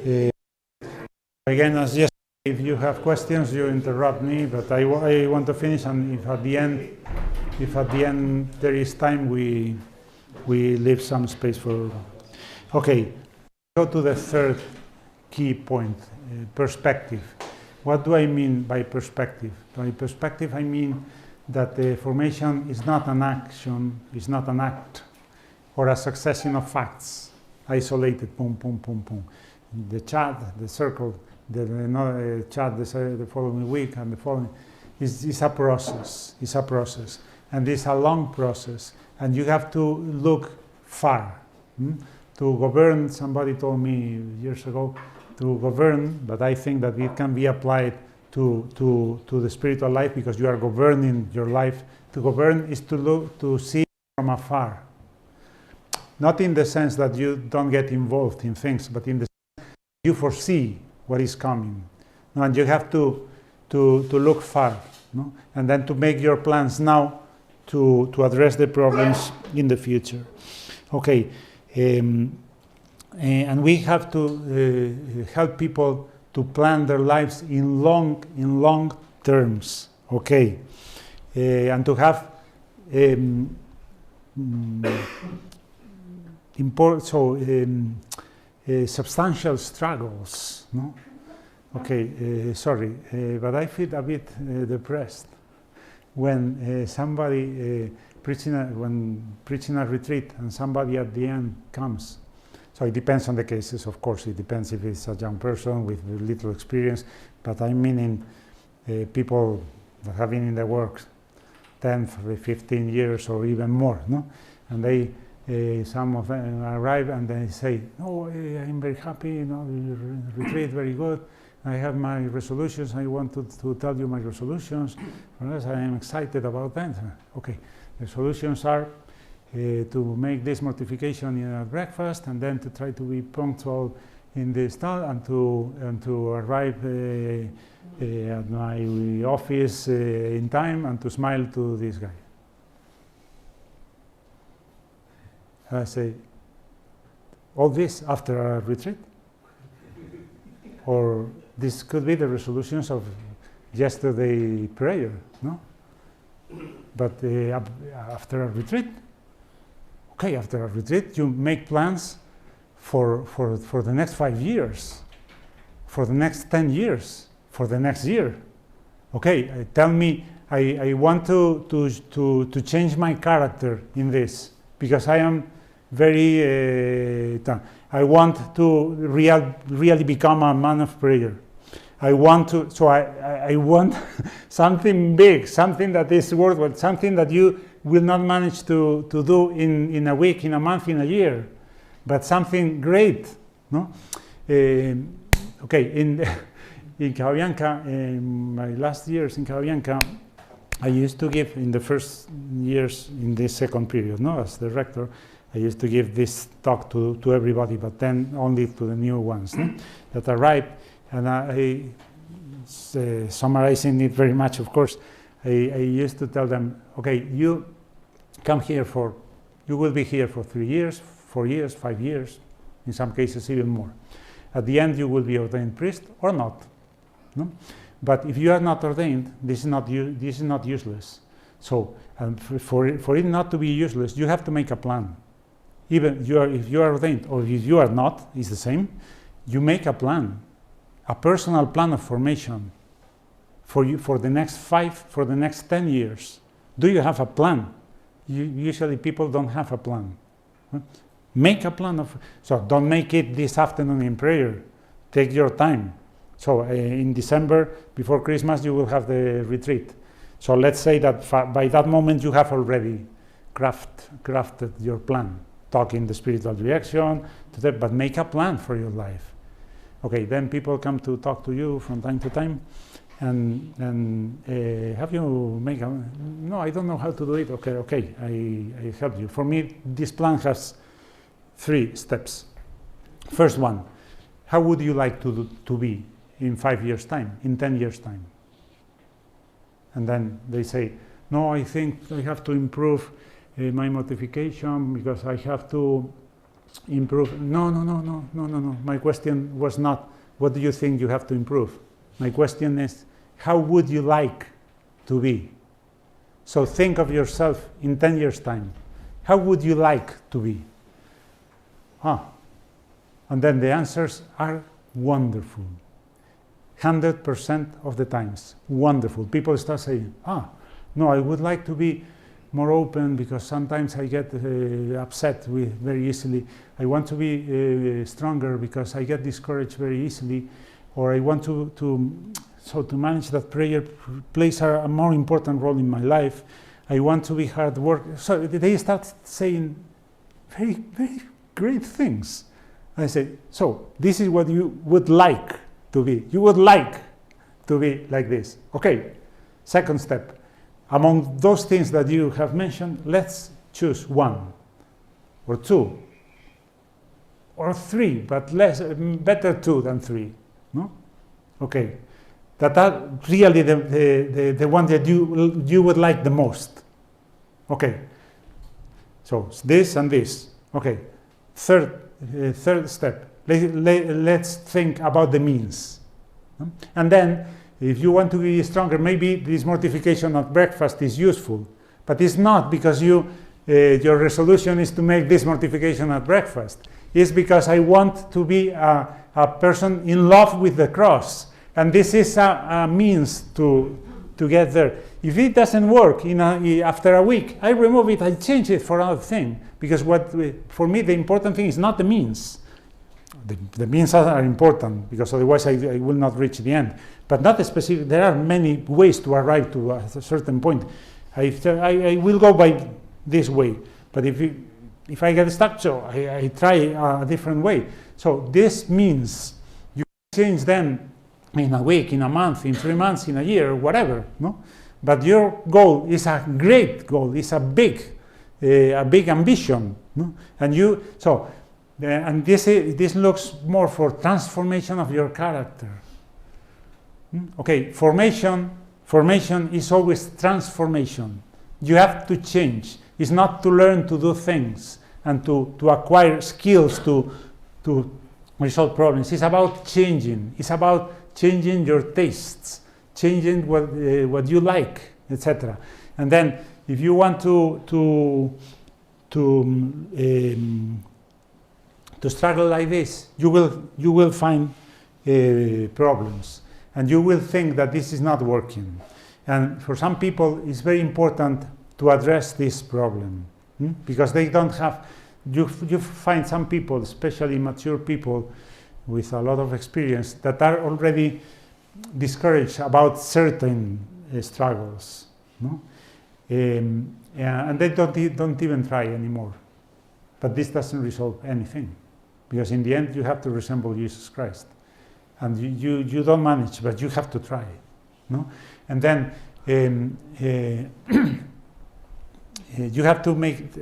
Again, as just if you have questions, you interrupt me. But I want to finish, and if at the end there is time, we leave some space for. Okay, go to the third key point: perspective. What do I mean by perspective? By perspective, I mean that the formation is not an action, is not an act, or a succession of facts, isolated, boom, boom, boom, boom. The chat, the circle, the chat the following week and the following is a process. It's a process, and it's a long process, and you have to look far. To govern, somebody told me years ago, to govern, but I think that it can be applied to the spiritual life, because you are governing your life. To govern is to look, to see from afar. Not in the sense that you don't get involved in things, but in the sense you foresee what is coming. No, and you have to look far, no? And then to make your plans now to address the problems in the future. Okay. And we have to help people to plan their lives in long terms, okay, and to have substantial struggles, no? Okay, sorry, but I feel a bit depressed when somebody preaching a retreat and somebody at the end comes. So it depends on the cases, of course. It depends if it's a young person with little experience, but I mean in people that have been in the work 10, 15 years or even more, no? And they, some of them arrive and they say, "Oh, I'm very happy, you know, the retreat very good. I have my resolutions. I want to tell you my resolutions. I am excited about them." Okay, the solutions are to make this mortification in a breakfast, and then to try to be punctual in the stall, and to arrive at my office in time, and to smile to this guy. I say, all this after a retreat? Or this could be the resolutions of yesterday prayer, no? But after a retreat? Okay, after a retreat, you make plans for the next 5 years, for the next 10 years, for the next year. Okay, tell me, I want to change my character in this, because I am very, I want to really become a man of prayer. I want to, so I want something big, something that is worthwhile, something that you will not manage to do in a week, in a month, in a year, but something great, no? Okay, in Cababianca, in my last years in Cababianca, I used to give, in the first years in this second period, no, as the rector, I used to give this talk to everybody, but then only to the new ones, no? That arrived, and I, summarizing it very much, of course, I used to tell them, okay, you come here you will be here for 3 years, 4 years, 5 years, in some cases even more. At the end, you will be ordained priest or not, no? But if you are not ordained, this is not useless. So, for it not to be useless, you have to make a plan. Even if you are ordained or if you are not, it's the same. You make a plan, a personal plan of formation for you for the next 10 years. Do you have a plan? Usually people don't have a plan. Make a plan so don't make it this afternoon in prayer. Take your time. So in December, before Christmas, you will have the retreat. So let's say that by that moment you have already crafted your plan. Talk in the spiritual direction, but make a plan for your life. Okay, then people come to talk to you from time to time, and have you make a, no, I don't know how to do it. Okay, I help you. For me, this plan has 3 steps. First one, how would you like to be in 5 years' time, in 10 years' time? And then they say, no, I think I have to improve my mortification, because I have to improve. No. My question was not, what do you think you have to improve? My question is, how would you like to be? So think of yourself in 10 years' time. How would you like to be? And then the answers are wonderful. 100% of the times, wonderful. People start saying, no, I would like to be more open because sometimes I get upset very easily. I want to be stronger because I get discouraged very easily. Or I want to manage that prayer plays a more important role in my life. I want to be hard work. So they start saying very, very great things. I say, so this is what you would like to be. You would like to be like this. Okay, second step. Among those things that you have mentioned, let's choose 1 or 2 or 3, but better 2 than 3. No? Okay. That are really the one that you would like the most. Okay. So this and this. Okay. Third step. Let's think about the means. And then, if you want to be stronger, maybe this mortification at breakfast is useful, but it's not because your resolution is to make this mortification at breakfast. It's because I want to be a person in love with the cross. And this is a means to get there. If it doesn't work after a week, I remove it, I change it for another thing. Because for me, the important thing is not the means. The means are important, because otherwise I will not reach the end. But not specific. There are many ways to arrive to a certain point. I will go by this way. But if I get stuck, so I try a different way. So this means you change them in a week, in a month, in 3 months, in a year, whatever. No? But your goal is a great goal. It's a big ambition. No? And this looks more for transformation of your character. Okay, formation is always transformation. You have to change. It's not to learn to do things and to acquire skills to resolve problems. It's about changing. It's about changing your tastes, changing what you like, etc. And then, if you want to struggle like this, you will find problems, and you will think that this is not working. And for some people, it's very important to address this problem, because they don't have. You find some people, especially mature people with a lot of experience, that are already discouraged about certain struggles, no? And they don't even try anymore. But this doesn't resolve anything, because in the end you have to resemble Jesus Christ, and you don't manage, but you have to try, no? And then you have to make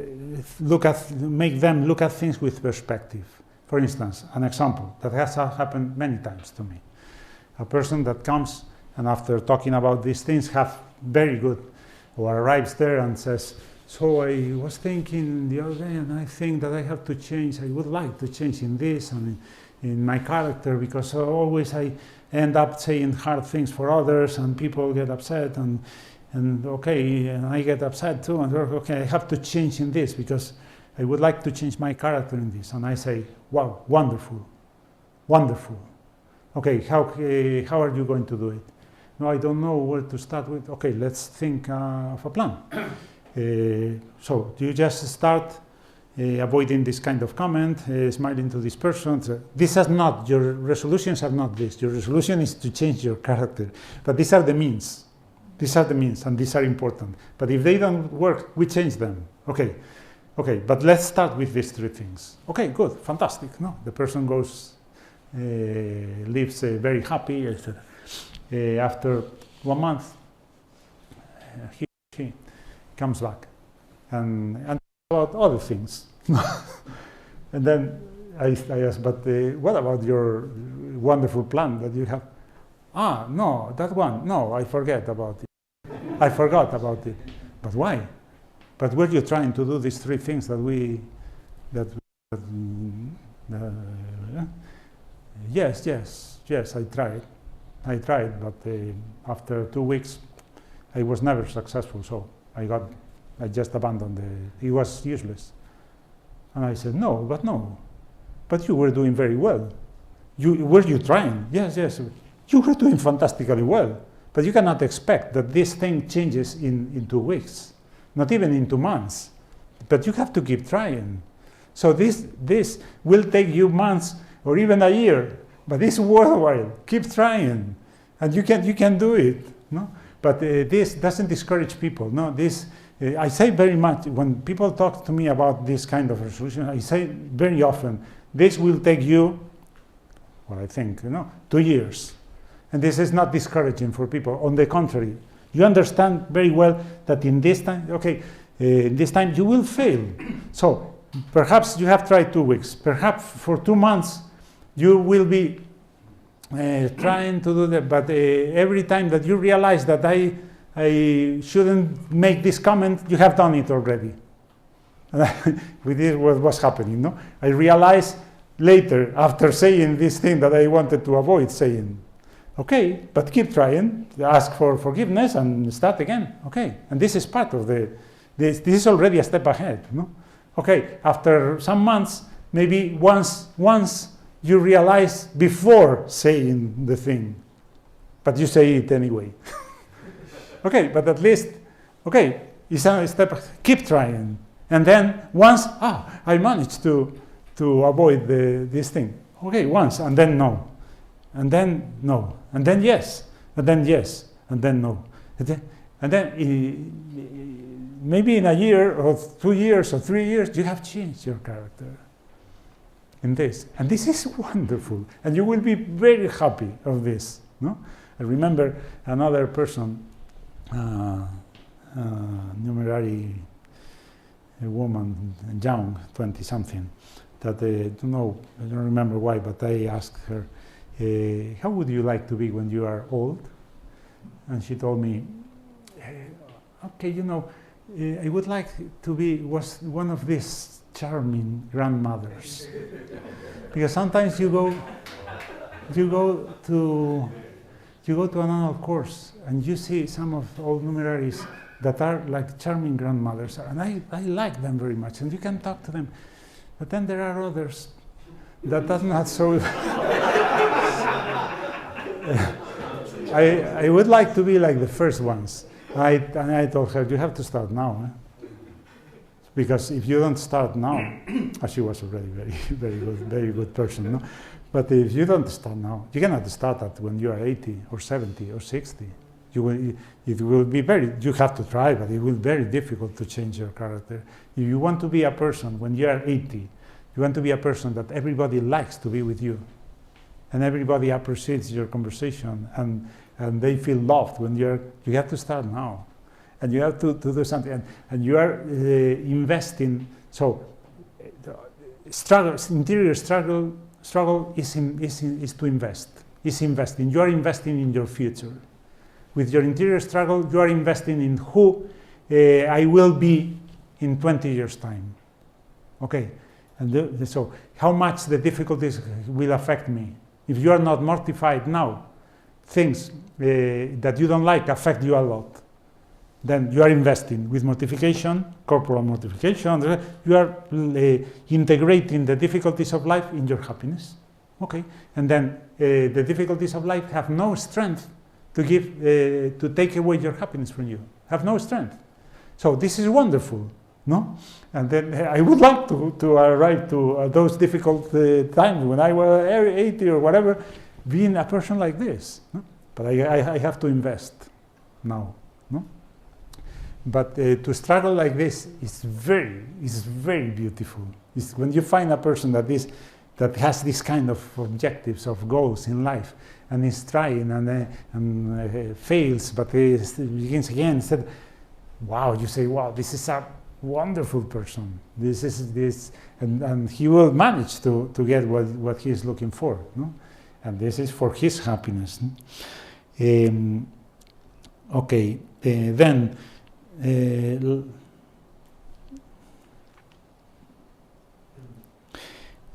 them look at things with perspective. For instance, an example that has happened many times to me: a person that comes and after talking about these things have very good, or arrives there and says, so I was thinking the other day, and I think that I have to change. I would like to change in this and in my character, because always I end up saying hard things for others, and people get upset, and I get upset too, and okay, I have to change in this because I would like to change my character in this. And I say, wow, wonderful, wonderful. Okay, how are you going to do it? No, I don't know where to start with. Okay, let's think of a plan. So you just start avoiding this kind of comment, smiling to this person. So this is not, your resolutions are not this. Your resolution is to change your character. But these are the means. These are the means, and these are important. But if they don't work, we change them. Okay, but let's start with these 3 things. Okay, good, fantastic. No, the person goes, lives very happy, etc. After 1 month, he comes back and about other things. And then I asked, but what about your wonderful plan that you have? No, that one, no, I forgot about it. I forgot about it. But why? But were you trying to do these 3 things that Yes, I tried, but after 2 weeks, I was never successful, so I just abandoned it was useless. And I said, no, but you were doing very well. Were you trying? Yes, you were doing fantastically well, but you cannot expect that this thing changes in 2 weeks, not even in 2 months, but you have to keep trying. So this will take you months or even a year, but it's worthwhile. Keep trying, and you can do it. No, but this doesn't discourage people. No, this I say very much when people talk to me about this kind of resolution. I say very often, this will take you, well, I think 2 years, and this is not discouraging for people. On the contrary, you understand very well that in this time, this time you will fail. So perhaps you have tried 2 weeks. Perhaps for 2 months you will be trying to do that. But every time that you realize that I shouldn't make this comment, you have done it already. With this, what was happening? No, I realized later, after saying this thing that I wanted to avoid saying. Okay, but keep trying. Ask for forgiveness and start again. Okay, and this is part of this is already a step ahead. No? Okay, after some months, maybe once you realize before saying the thing, but you say it anyway. Okay, but at least, it's a step. Keep trying, and then once, I managed to avoid this thing. Okay, once, and then no, and then no, and then yes, and then yes, and then no, and then maybe in a year or 2 years or 3 years, you have changed your character in this. And this is wonderful. And you will be very happy of this. No? I remember another person, numerary woman, young, 20-something, that I don't remember why, but I asked her, how would you like to be when you are old? And she told me, I would like to be one of these charming grandmothers, because sometimes you go to an annual course and you see some of old numeraries that are like charming grandmothers, and I like them very much, and you can talk to them. But then there are others that are not so. I would like to be like the first ones. And I told her, you have to start now. Because if you don't start now, she was already very good person. No? But if you don't start now, you cannot start at when you are 80 or 70 or 60. You have to try, but it will be very difficult to change your character. If you want to be a person when you are 80, you want to be a person that everybody likes to be with you, and everybody appreciates your conversation, and they feel loved when you have to start now, and you have to do something, and you are investing. So interior struggle is to invest. Is investing. You are investing in your future. With your interior struggle, you are investing in who I will be in 20 years' time. Okay, and so how much the difficulties will affect me. If you are not mortified now, things that you don't like affect you a lot. Then you are investing with mortification, corporal mortification. You are integrating the difficulties of life in your happiness. Okay, and then the difficulties of life have no strength to take away your happiness from you. Have no strength. So this is wonderful, no? And then I would like to arrive to those difficult times when I was 80 or whatever, being a person like this. No? But I have to invest now. No? But to struggle like this is very beautiful. It's when you find a person that has this kind of objectives, of goals in life, and is trying and fails, but begins again. Instead, wow! You say, wow, this is a wonderful person. And he will manage to get what he is looking for. No? And this is for his happiness. Okay, then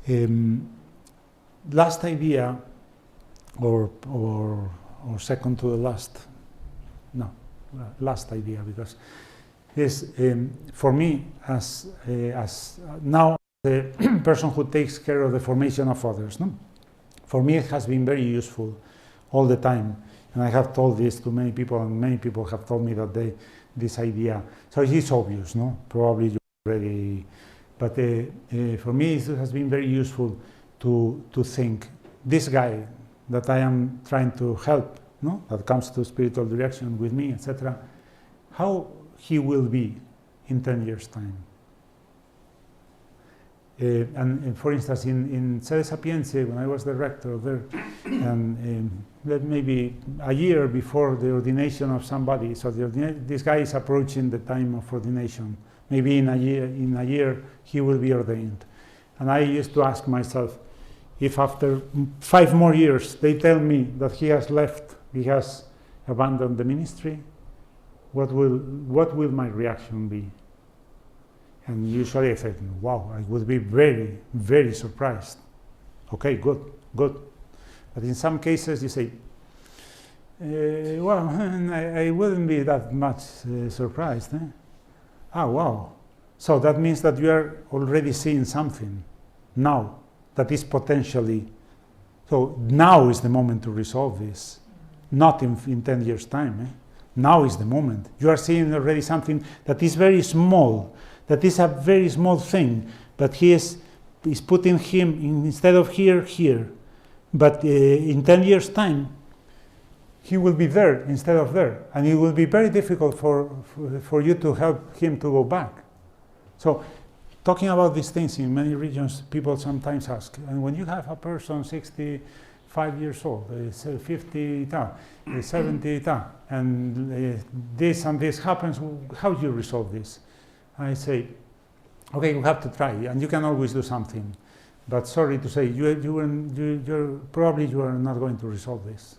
Last idea, or second to the last, no, last idea, because is for me as now the person who takes care of the formation of others. No? For me, it has been very useful all the time, and I have told this to many people, and many people have told me that this idea. So it is obvious, no? Probably you already, but for me, it has been very useful to think this guy that I am trying to help, no? That comes to spiritual direction with me, etc. How he will be in 10 years' time. And for instance, in Sede Sapientia, when I was the rector there, and maybe a year before the ordination of somebody, so this guy is approaching the time of ordination. Maybe in a year he will be ordained. And I used to ask myself, if after 5 more years they tell me that he has left, he has abandoned the ministry, what will my reaction be? And usually I say, wow, I would be very, very surprised. Okay, good. But in some cases you say, well, I wouldn't be that much surprised. Oh, wow. So that means that you are already seeing something now that is potentially, so now is the moment to resolve this, not in 10 years' time. Now is the moment. You are seeing already something that is very small, that is a very small thing, but he is putting him instead of here. But in 10 years' time, he will be there instead of there, and it will be very difficult for you to help him to go back. So, talking about these things in many regions, people sometimes ask, and when you have a person 65 years old, 50, 70, and this and this happens, how do you resolve this? I say, okay, you have to try, and you can always do something. But sorry to say, probably you are not going to resolve this.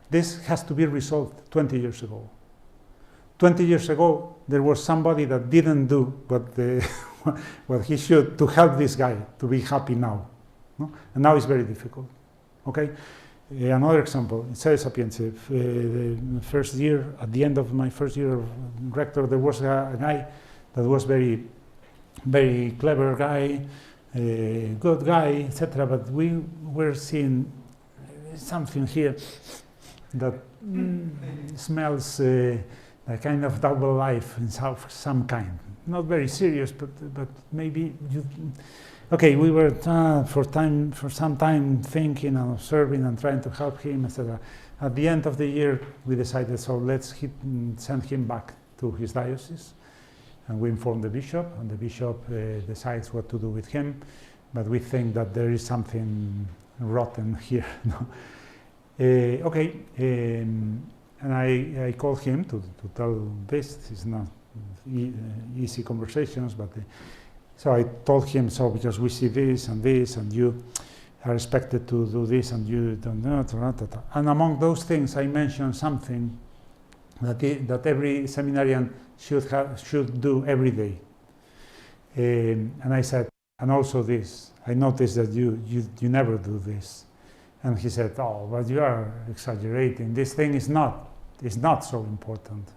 This has to be resolved 20 years ago. 20 years ago, there was somebody that didn't do what he should to help this guy to be happy now. No? And now it's very difficult. Okay? Another example, in Sede Sapientia, the first year, at the end of my first year of rector, there was a guy that was very, very clever guy, good guy, etc. But we were seeing something here that smells a kind of double life in some kind. Not very serious, but maybe you. Okay, we were for some time thinking and observing and trying to help him, etc. At the end of the year, we decided, so let's send him back to his diocese. And we informed the bishop, and the bishop decides what to do with him. But we think that there is something rotten here. Okay, and I called him to tell this. It's not easy conversations, but so I told him, so because we see this, and you are expected to do this, and you don't know, and among those things, I mentioned something that every seminarian should do every day. And I said, and also this, I noticed that you never do this. And he said, oh, but you are exaggerating. This thing is not so important.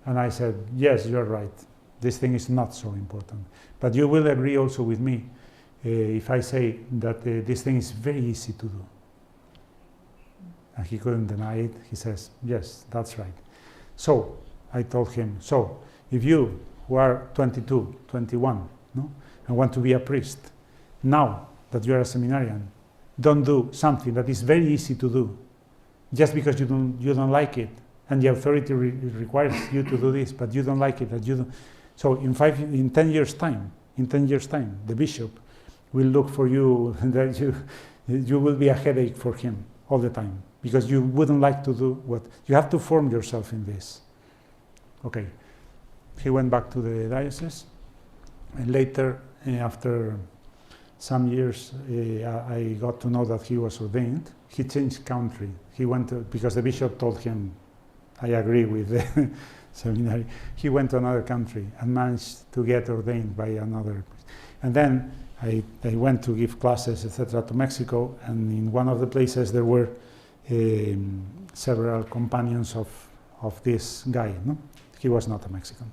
And I said, yes, you're right. This thing is not so important. But you will agree also with me if I say that this thing is very easy to do. And he couldn't deny it. He says, yes, that's right. So I told him, so if you who are 22, 21, no, and want to be a priest, now that you are a seminarian, don't do something that is very easy to do just because you don't like it, and the authority requires you to do this, but you don't like it, that you don't. So in 10 years' time, the bishop will look for you, and that you will be a headache for him all the time, because you wouldn't like to do what you have to form yourself in this. Okay, he went back to the diocese, and later, after some years, I got to know that he was ordained. He changed country. He went to, because the bishop told him, I agree with the seminary. He went to another country and managed to get ordained by another. And then I went to give classes, etc., to Mexico, and in one of the places there were several companions of this guy. No? He was not a Mexican,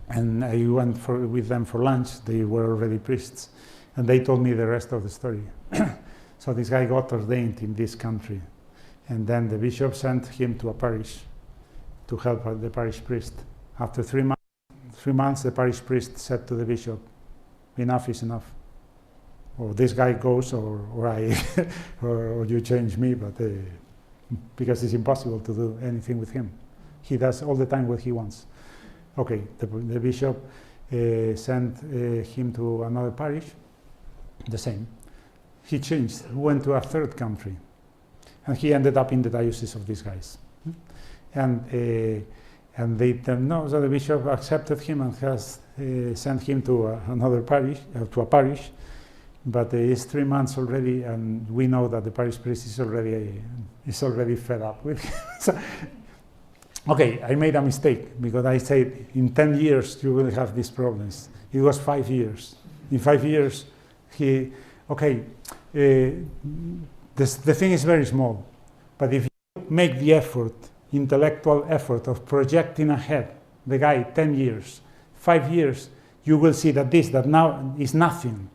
and I went with them for lunch. They were already priests, and they told me the rest of the story. So this guy got ordained in this country, and then the bishop sent him to a parish to help the parish priest. After 3 months, the parish priest said to the bishop, "Enough is enough. Or this guy goes, or I, or you change me." But because it's impossible to do anything with him, he does all the time what he wants. Okay, the bishop sent him to another parish. The same. He changed, went to a third country, and he ended up in the diocese of these guys. And they no, so the bishop accepted him and has sent him to another parish, to a parish, but it's 3 months already, and we know that the parish priest is already fed up with him. So, okay, I made a mistake because I said in 10 years you will have these problems. It was 5 years. In 5 years, the thing is very small, but if you make the effort, intellectual effort of projecting ahead the guy 10 years, 5 years, you will see that this that now is nothing,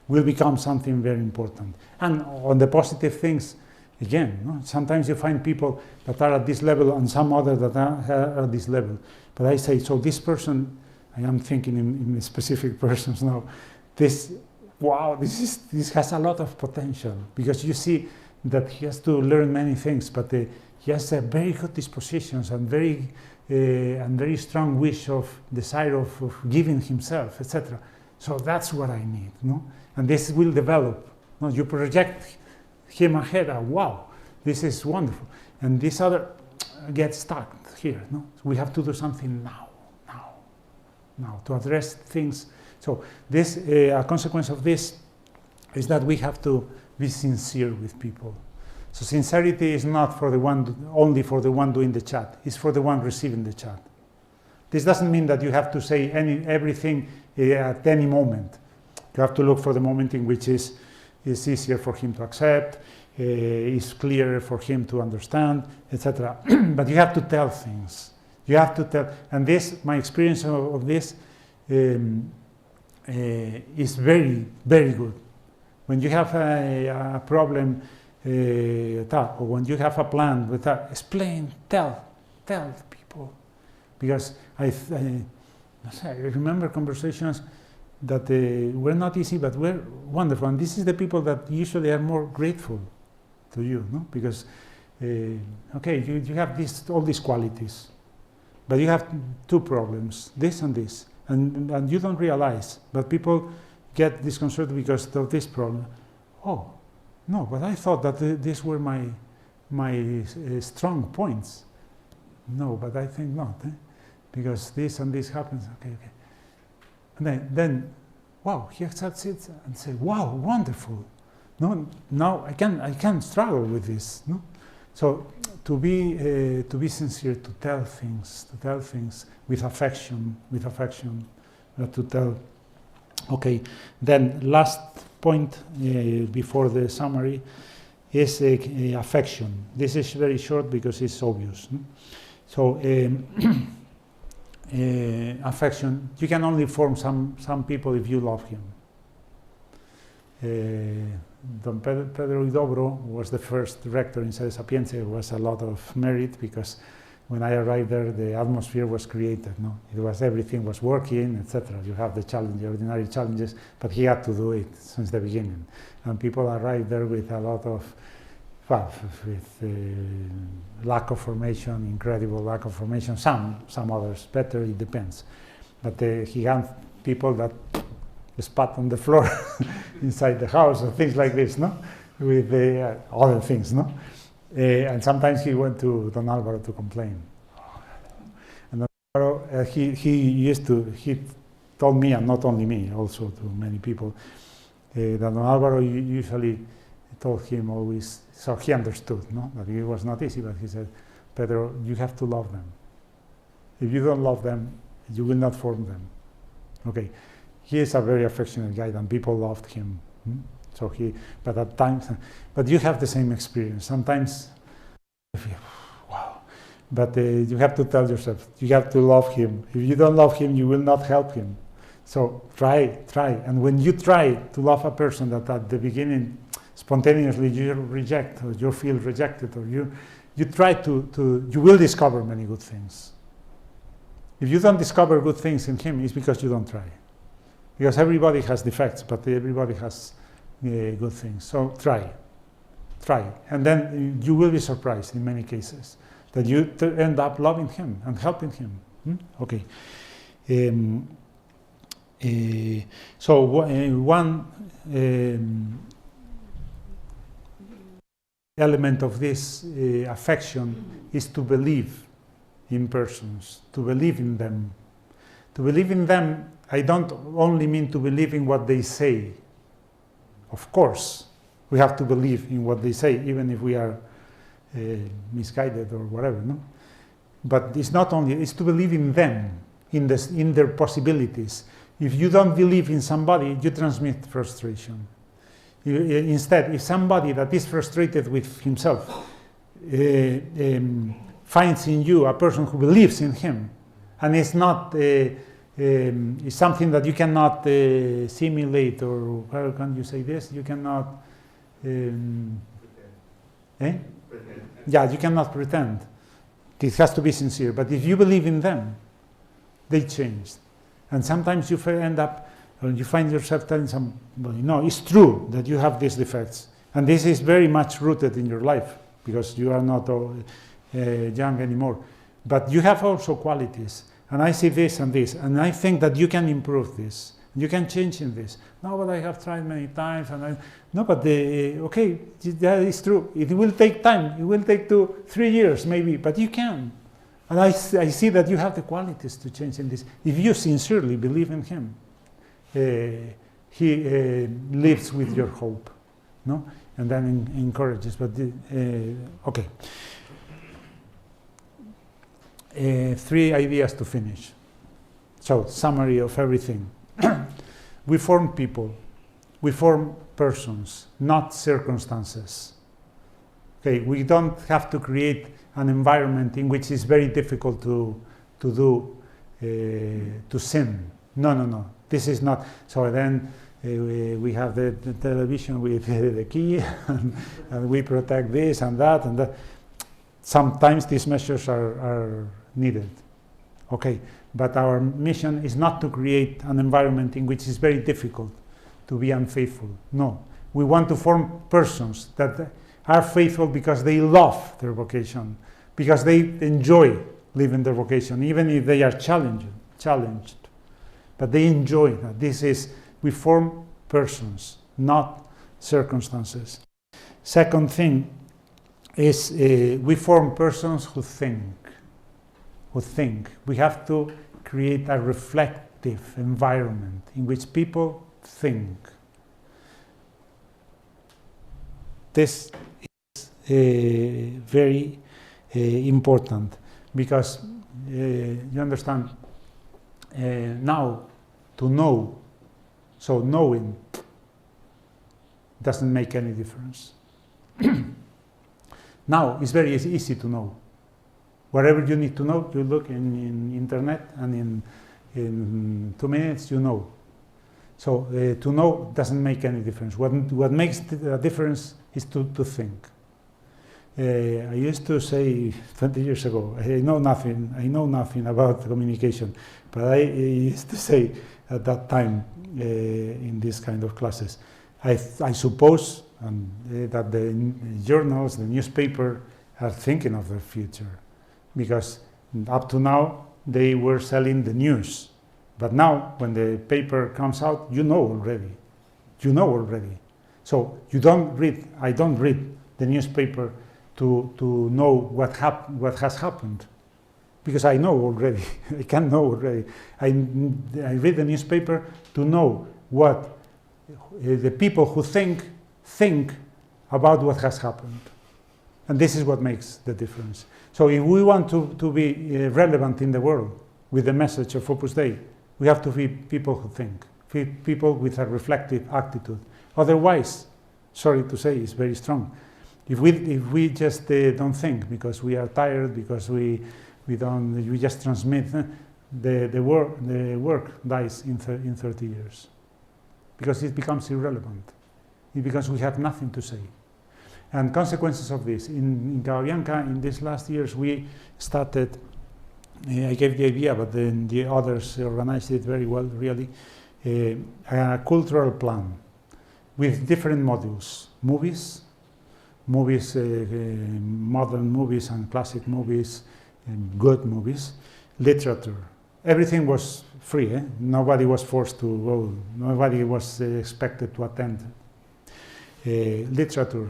will become something very important. And on the positive things, again, no? Sometimes you find people that are at this level and some others that are at this level. But I say, so this person, I am thinking in specific persons now, this has a lot of potential, because you see that he has to learn many things, but he has a very good dispositions and very strong wish of desire of giving himself, etc. So that's what I need, no? And this will develop. No? You project him ahead, wow, this is wonderful, and this other gets stuck here. No? So we have to do something now to address things. So this, a consequence of this is that we have to be sincere with people. So sincerity is not for the one, only for the one doing the chat, it's for the one receiving the chat. This doesn't mean that you have to say everything at any moment. You have to look for the moment in which is easier for him to accept, is clearer for him to understand, etc. But you have to tell things. You have to tell, and this, my experience of this is very, very good. When you have a problem, or when you have a plan with that, explain, tell people, because I remember conversations that were not easy but were wonderful, and this is the people that usually are more grateful to you, no? Because okay, you have all these qualities, but you have two problems, this and this, and you don't realize, but people get disconcerted because of this problem. Oh, no, but I thought that these were my strong points. No, but I think not, because this and this happens. Okay. And then wow, he accepts it and say, wow, wonderful. No, now I can struggle with this. No, so to be sincere, to tell things with affection, to tell. Okay, then last point before the summary is affection. This is very short because it's obvious. No? So affection, you can only form some people if you love him. Don Pedro Huidobro was the first rector in Sede Sapientia. It was a lot of merit because when I arrived there, the atmosphere was created. No, it was, everything was working, etc. You have the challenge, the ordinary challenges, but he had to do it since the beginning. And people arrived there with a lot of, lack of formation, incredible lack of formation. Some others better. It depends. But he had people that spat on the floor inside the house or things like this, no? With other things, no? And sometimes he went to Don Alvaro to complain. And Don Alvaro, he told me, and not only me, also to many people, that Don Alvaro usually told him always, so he understood, no? That it was not easy, but he said, Pedro, you have to love them. If you don't love them, you will not form them. Okay, he is a very affectionate guy, and people loved him. So but at times, but you have the same experience. Sometimes, wow. But you have to tell yourself, you have to love him. If you don't love him, you will not help him. So try. And when you try to love a person that at the beginning, spontaneously you reject, or you feel rejected, or you try you will discover many good things. If you don't discover good things in him, it's because you don't try. Because everybody has defects, but everybody has good things. So try. And then you will be surprised in many cases that you end up loving him and helping him. Okay. So one element of this affection is to believe in persons, to believe in them. To believe in them, I don't only mean to believe in what they say. Of course, we have to believe in what they say, even if we are misguided or whatever, no? But it's not only, it's to believe in them, in their possibilities. If you don't believe in somebody, you transmit frustration. Instead, if somebody that is frustrated with himself finds in you a person who believes in him, and it's not it's something that you cannot simulate, or how can you say this? You cannot yeah, you cannot pretend. It has to be sincere. But if you believe in them, they change. And sometimes you end up, or you find yourself telling somebody, no, it's true that you have these defects. And this is very much rooted in your life, because you are not young anymore. But you have also qualities. And I see this and this. And I think that you can improve this. You can change in this. No, but I have tried many times. No, but okay, that is true. It will take time. It will take 2-3 years maybe, but you can. And I see that you have the qualities to change in this. If you sincerely believe in him, he lives with your hope, no? And then encourages. But okay. 3 ideas to finish. So, summary of everything. We form people. We form persons, not circumstances. Okay, we don't have to create an environment in which it's very difficult to sin. No. This is not. So then we have the television with the key, and we protect this and that and that. Sometimes these measures are needed. Okay, but our mission is not to create an environment in which it's very difficult to be unfaithful. No, we want to form persons that are faithful because they love their vocation, because they enjoy living their vocation, even if they are challenged. But they enjoy that. We form persons, not circumstances. Second thing is we form persons who think. We have to create a reflective environment in which people think. This is very important, because you understand, now to know, so knowing doesn't make any difference. Now it's very easy to know. Whatever you need to know, you look in internet, and in 2 minutes you know. So to know doesn't make any difference. What makes a difference is to think. I used to say 20 years ago, I know nothing about communication, but I used to say at that time in these kind of classes, I suppose that the journals, the newspaper, are thinking of their future, because up to now they were selling the news, but now when the paper comes out, you know already. So I don't read the newspaper to know what has happened, because I know already. I can know already. I read the newspaper to know what the people who think about what has happened. And this is what makes the difference. So if we want to be relevant in the world with the message of Opus Dei, We have to be people who think, people with a reflective attitude. Otherwise, sorry to say, it's very strong. If we just don't think because we are tired, because we just transmit, the work dies in 30 years, because it becomes irrelevant. Because we have nothing to say. And consequences of this in Cababianca in these last years, we started. I gave the idea, but then the others organized it very well, really. A cultural plan with different modules: movies, modern movies and classic movies, and good movies, literature. Everything was free. Nobody was forced to go. Nobody was expected to attend. Literature,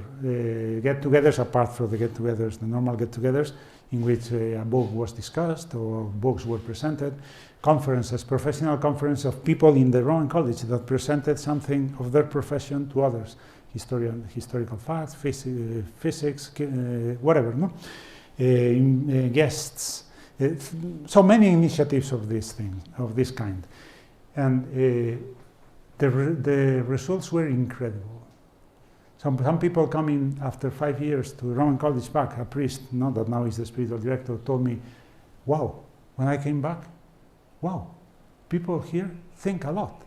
get-togethers apart from the get-togethers, the normal get-togethers, in which a book was discussed or books were presented, conferences, professional conference of people in the Roman College that presented something of their profession to others, historical facts, physics, whatever, no? Guests, so many initiatives of this kind, and the results were incredible. Some people coming after 5 years to Roman College back, a priest, that now is the spiritual director, told me, wow, when I came back, wow, people here think a lot.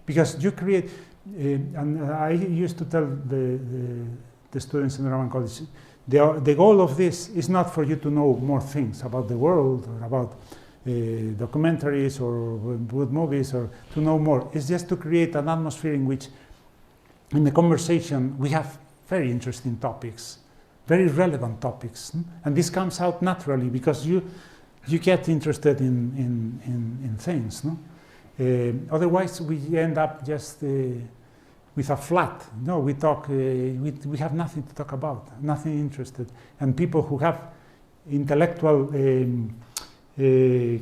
Because you create, and I used to tell the students in the Roman College, the goal of this is not for you to know more things about the world or about documentaries or good movies or to know more. It's just to create an atmosphere in which in the conversation we have very interesting topics, very relevant topics, and this comes out naturally because you get interested in things. Otherwise we end up just with a flat. No, we talk. We have nothing to talk about, nothing interested, and people who have intellectual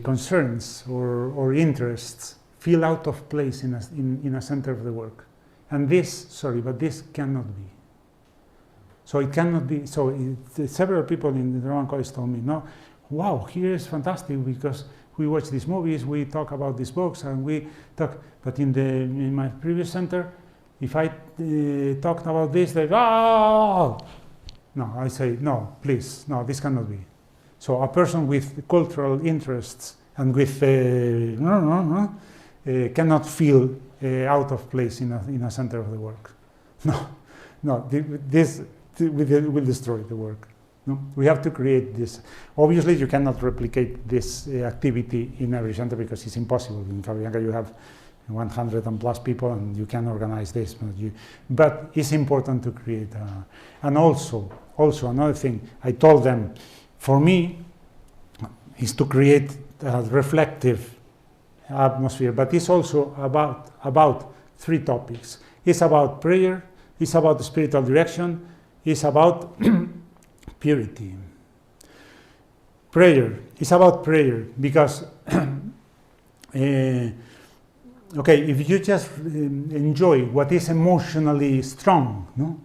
concerns or interests feel out of place in a center of the work. And this cannot be. So it cannot be. So several people in the Roman College told me, no, wow, here is fantastic because we watch these movies, we talk about these books, and we talk. But in my previous center, if I talked about this, they no, I say no, please, no, this cannot be. So a person with cultural interests and with cannot feel out of place in a center of the work. No, this will destroy the work. No? We have to create this. Obviously, you cannot replicate this activity in every center because it's impossible. In Cababianca, you have 100 and plus people, and you can organize this. But it's important to create. And also another thing, I told them, for me, is to create a reflective atmosphere, but it's also about three topics. It's about prayer, it's about the spiritual direction, it's about purity. Prayer, it's about prayer because if you just enjoy what is emotionally strong, no?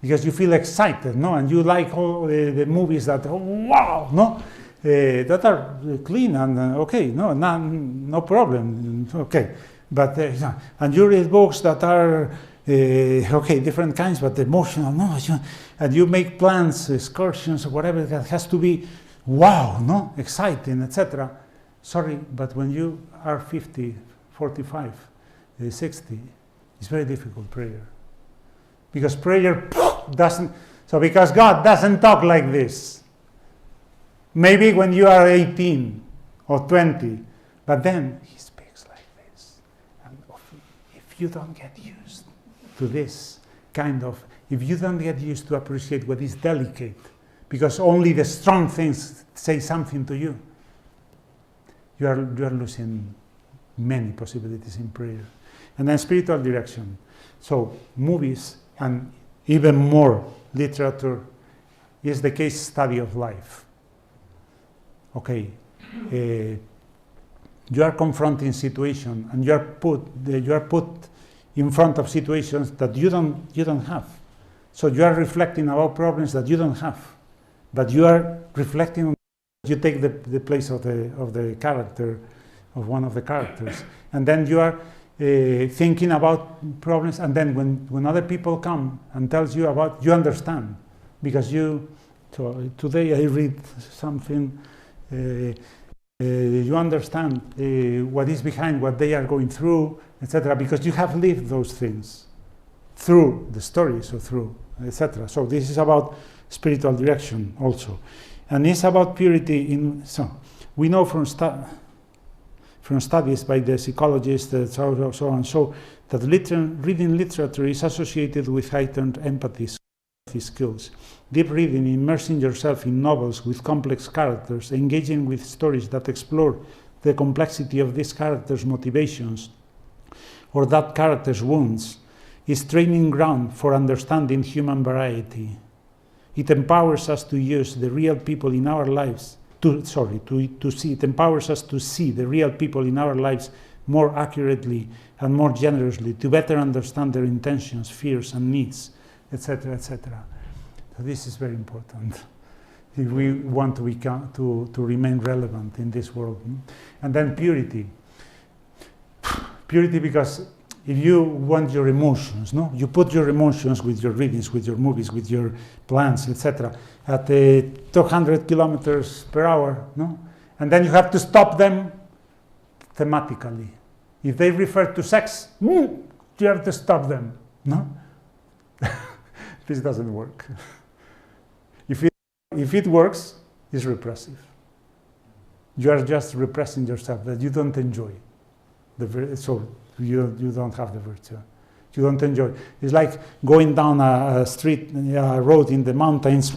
Because you feel excited, no? And you like all the movies that, wow, no? That are clean and no problem, okay. But and you read books that are different kinds, but emotional, no. And you make plans, excursions, or whatever that has to be, wow, no, exciting, etc. Sorry, but when you are 50, 45, 60, it's very difficult prayer, because prayer doesn't. So because God doesn't talk like this. Maybe when you are 18 or 20, but then he speaks like this. And if you don't get used to this kind of, if you don't get used to appreciate what is delicate, because only the strong things say something to you, you are losing many possibilities in prayer. And then spiritual direction. So movies and even more literature is the case study of life. Okay, you are confronting situation, and you are put in front of situations that you don't have. So you are reflecting about problems that you don't have, but you are reflecting on. You take the place of the character of one of the characters. And then you are thinking about problems, and then when other people come and tells you about, you understand, because so today I read something, you understand what is behind what they are going through, etc., because you have lived those things through the stories, or through, etc. So this is about spiritual direction also. And it's about purity so we know from studies by the psychologists, so and so, that reading literature is associated with heightened empathy skills. Deep reading, immersing yourself in novels with complex characters, engaging with stories that explore the complexity of these characters' motivations or that character's wounds, is training ground for understanding human variety. It empowers us to use the real people in our lives, it empowers us to see the real people in our lives more accurately and more generously, to better understand their intentions, fears, and needs, etc., etc. So this is very important if we want to remain relevant in this world. And then purity. Purity, because if you want your emotions, you put your emotions with your readings, with your movies, with your plans, etc., at 200 kilometers per hour, and then you have to stop them thematically. If they refer to sex, you have to stop them. This doesn't work. If it works, it's repressive. You are just repressing yourself, that you don't enjoy. So you don't have the virtue. You don't enjoy. It's like going down a street, a road in the mountains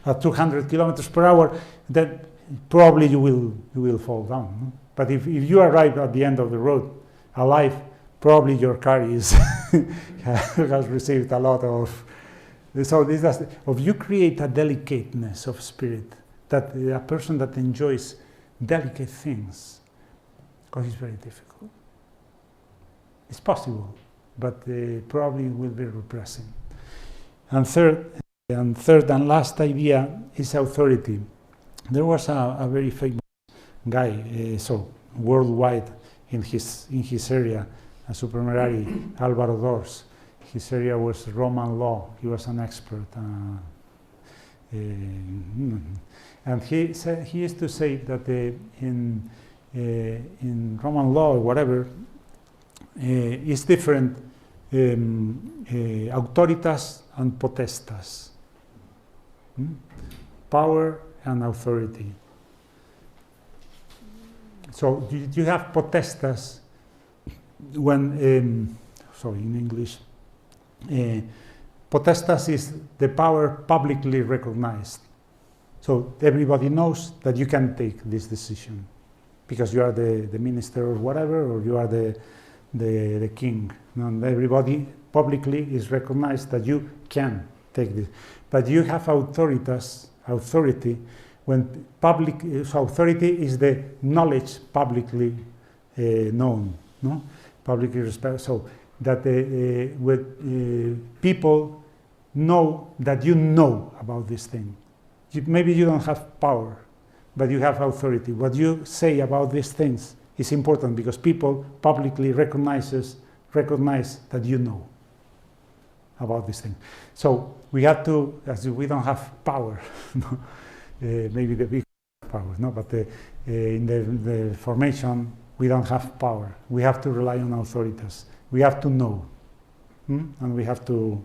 at 200 kilometers per hour, then probably you will fall down. But if you arrive at the end of the road alive, probably your car has received a lot of. So you create a delicateness of spirit, that a person that enjoys delicate things, because it's very difficult. It's possible, but probably will be repressing. And third and last idea is authority. There was a very famous guy, worldwide in his area, a supernumerary, Álvaro Dors. His area was Roman law. He was an expert, and he used to say that in Roman law or whatever, is different, auctoritas and potestas, power and authority. So you have potestas when, in English, potestas is the power publicly recognized. So everybody knows that you can take this decision because you are the minister or whatever, or you are the king. And everybody publicly is recognized that you can take this. But you have authority, when public, so authority is the knowledge publicly known, publicly respected. So that people know that you know about this thing. Maybe you don't have power, but you have authority. What you say about these things is important because people publicly recognize that you know about this thing. So we have to, as we don't have power, maybe the big power, but in the formation we don't have power. We have to rely on authorities. We have to know, and we have to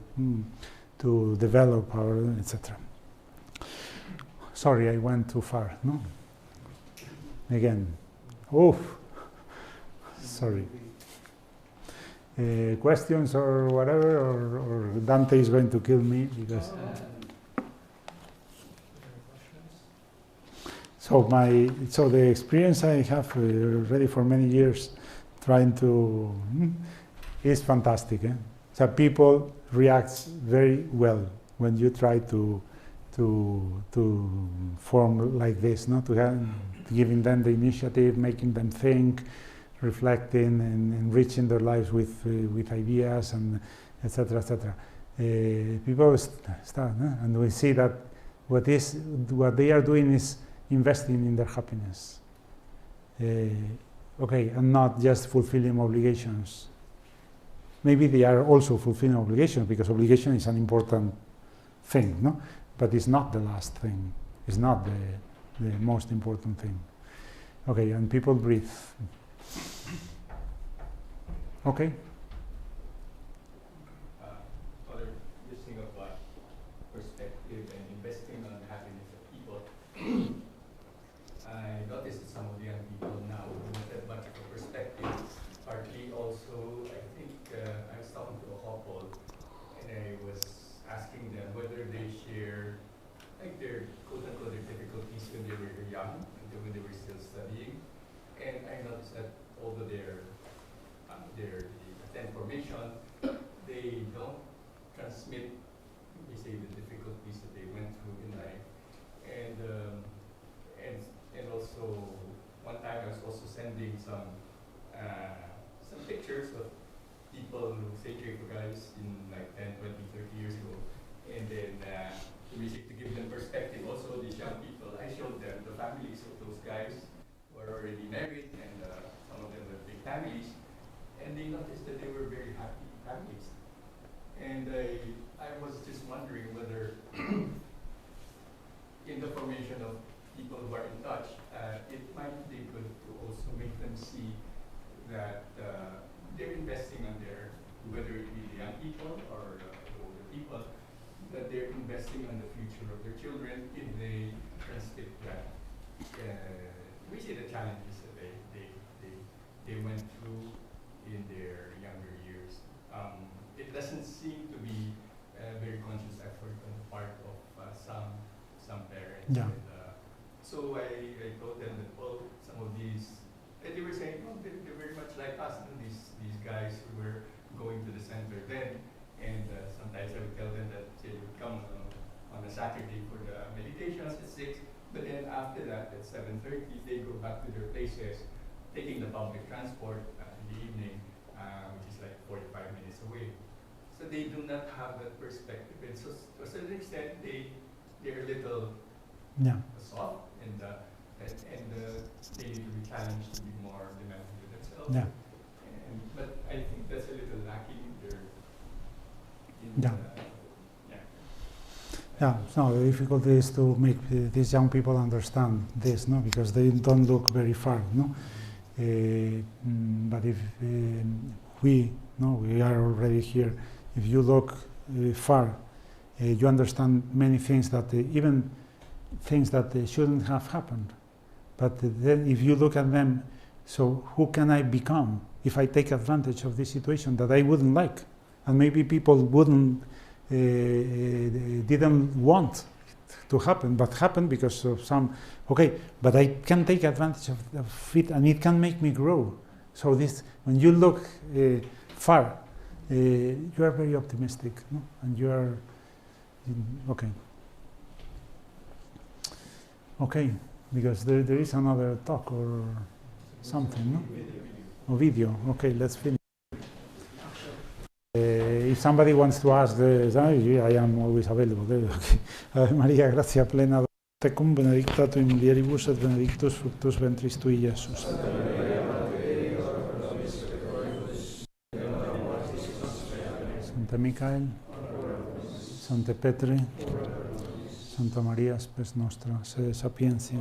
develop our, etc. Sorry, I went too far. Again, sorry. Questions or whatever, or Dante is going to kill me because. So the experience I have already for many years, trying to, is fantastic. So people react very well when you try to form like this, giving them the initiative, making them think, reflecting, and enriching their lives with ideas, and etc., etc. People start, and we see that what they are doing is investing in their happiness. okay, and not just fulfilling obligations. Maybe they are also fulfilling obligations, because obligation is an important thing, no? But it's not the last thing. It's not the most important thing. Okay, and people breathe. Okay. Father, this thing of perspective and investing on the happiness of people. I noticed that some of the young people now do not have much of a perspective. Partly also, I think I was talking to a couple, and I was asking them whether they share like their quote-unquote their difficulties when they were young, when they were still studying. And I noticed that although their information, they don't transmit, we say, the difficulties that they went through in life. And also, one time I was also sending some pictures of people who say Draco guys in like 10, 20, 30 years ago. And then to give them perspective, also these young people, I showed them the families of those guys who are already married, and some of them have big families. And they noticed that they were very happy families. And I was just wondering whether in the formation of people who are in touch, it might be good to also make them see that they're investing on their, whether it be the young people or the older people, that they're investing on the future of their children if they transmit that. We see the challenges that they went through in their younger years. It doesn't seem to be a very conscious effort on the part of some parents. Yeah. And, so I told them that, well, some of these, and they were saying, oh, they're very much like us, these guys who were going to the center then. And sometimes I would tell them that they would come on a Saturday for the meditations at 6, but then after that, at 7:30, they go back to their places, taking the public transport in the evening, which is like 45 minutes away. So they do not have that perspective. And so to a certain extent, they're a little soft, and they need to be challenged to be more demanding with themselves. Yeah. But I think that's a little lacking there. Yeah, so the difficulty is to make these young people understand this, no, because they don't look very far, no. But if we are already here, if you look far, you understand many things that even things that shouldn't have happened. But then, if you look at them, so who can I become if I take advantage of this situation that I wouldn't like? And maybe people wouldn't, didn't want to happen, but happened because of some, okay, but I can take advantage of it, and it can make me grow. So this, when you look far, you are very optimistic, no? And you are, okay. Okay, because there is another talk or something, no? Or video, okay, let's finish. If somebody wants to ask, I am always available. Okay. Ave Maria, gratia plena, tecum benedicta tu in mulieribus et benedictus fructus ventris tui, Iesus. Santa Micael, Santa Petre, Santa Maria, spes nostra, sede sapientia.